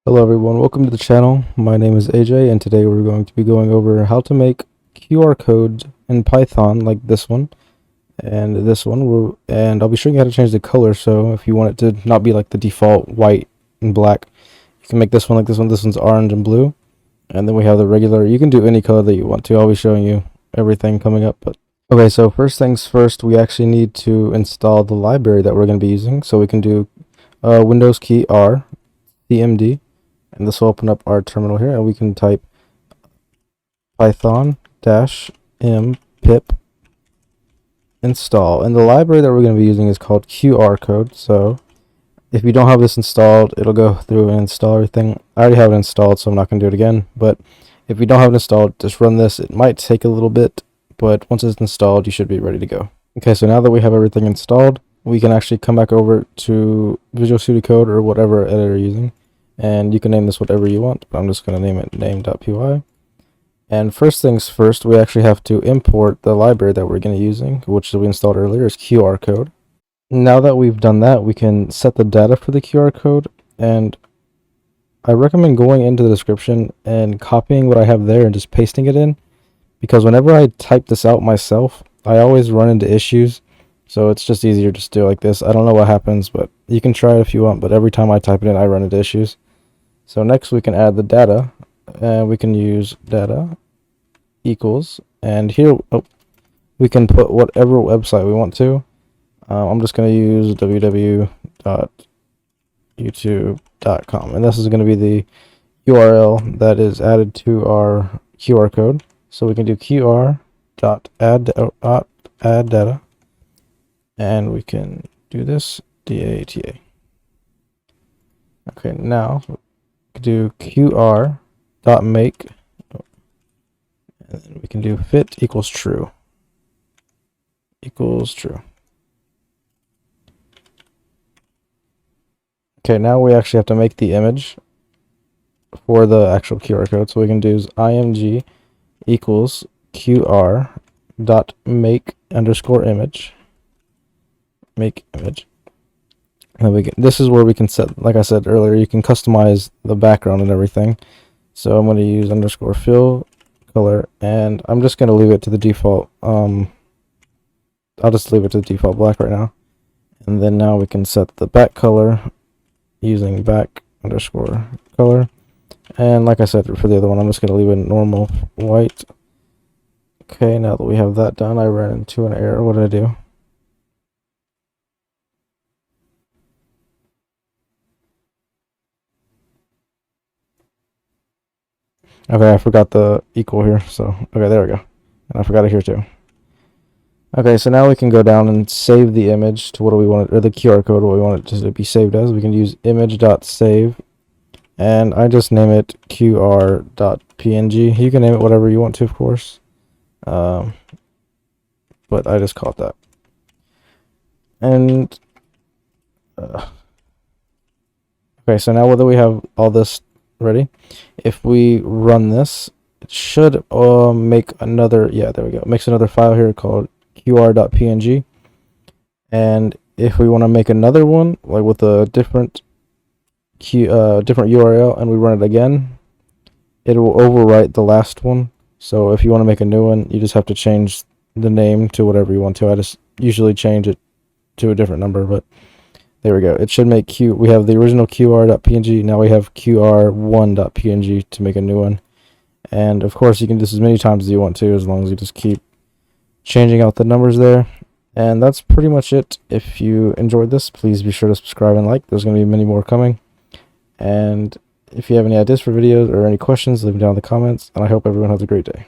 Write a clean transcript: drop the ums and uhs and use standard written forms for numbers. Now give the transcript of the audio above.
Hello everyone, welcome to the channel. My name is AJ and today we're going to be going over how to make QR codes in Python like this one and this one. And I'll be showing you how to change the color, so if you want it to not be like the default white and black, you can make this one like this one. This one's orange and blue. And then we have the regular. You can do any color that you want to. I'll be showing you everything coming up. But okay, so first things first, we actually need to install the library that we're going to be using. So we can do Windows key R, CMD. And this will open up our terminal here, and we can type python-m pip install. And the library that we're going to be using is called qrcode. So if you don't have this installed, it'll go through and install everything. I already have it installed, so I'm not going to do it again. But if you don't have it installed, just run this. It might take a little bit, but once it's installed, you should be ready to go. Okay, so now that we have everything installed, we can actually come back over to Visual Studio Code or whatever editor you're using. And you can name this whatever you want, but I'm just going to name it name.py. And first things first, we actually have to import the library that we're going to be using, which we installed earlier, is qrcode. Now that we've done that, we can set the data for the QR code, and I recommend going into the description and copying what I have there and just pasting it in, because whenever I type this out myself, I always run into issues. So it's just easier just to do it like this. I don't know what happens, but you can try it if you want, but every time I type it in, I run into issues. So next we can add the data, and we can use data equals, and here we can put whatever website we want to. I'm just going to use www.youtube.com, and this is going to be the URL that is added to our QR code. So we can do qr.add data, and we can do this data. Okay, now do qr.make, and then we can do fit equals true. Okay, now we actually have to make the image for the actual QR code, so we can do img equals qr.make_image. Make image. And this is where we can set, like I said earlier, you can customize the background and everything. So I'm going to use _fill color, and I'm just going to leave it to the default. I'll just leave it to the default black right now. And then now we can set the back color using back_color. And like I said for the other one, I'm just going to leave it normal white. Okay, now that we have that done, I ran into an error. What did I do? Okay, I forgot the equal here, so, okay, there we go. And I forgot it here too. Okay, so now we can go down and save the image to what do we want it, or the QR code, what we want it to be saved as. We can use image.save, and I just name it qr.png. You can name it whatever you want to, of course. But I just call it that. And, okay, so now that we have all this ready, if we run this, it should make another, yeah, there we go, makes another file here called qr.png. And if we want to make another one like with a different URL, and we run it again, it will overwrite the last one. So if you want to make a new one, you just have to change the name to whatever you want to. I just usually change it to a different number, but there we go. It should make we have the original qr.png. Now we have qr1.png to make a new one. And of course, you can do this as many times as you want to, as long as you just keep changing out the numbers there. And that's pretty much it. If you enjoyed this, please be sure to subscribe and like. There's going to be many more coming. And if you have any ideas for videos or any questions, leave them down in the comments. And I hope everyone has a great day.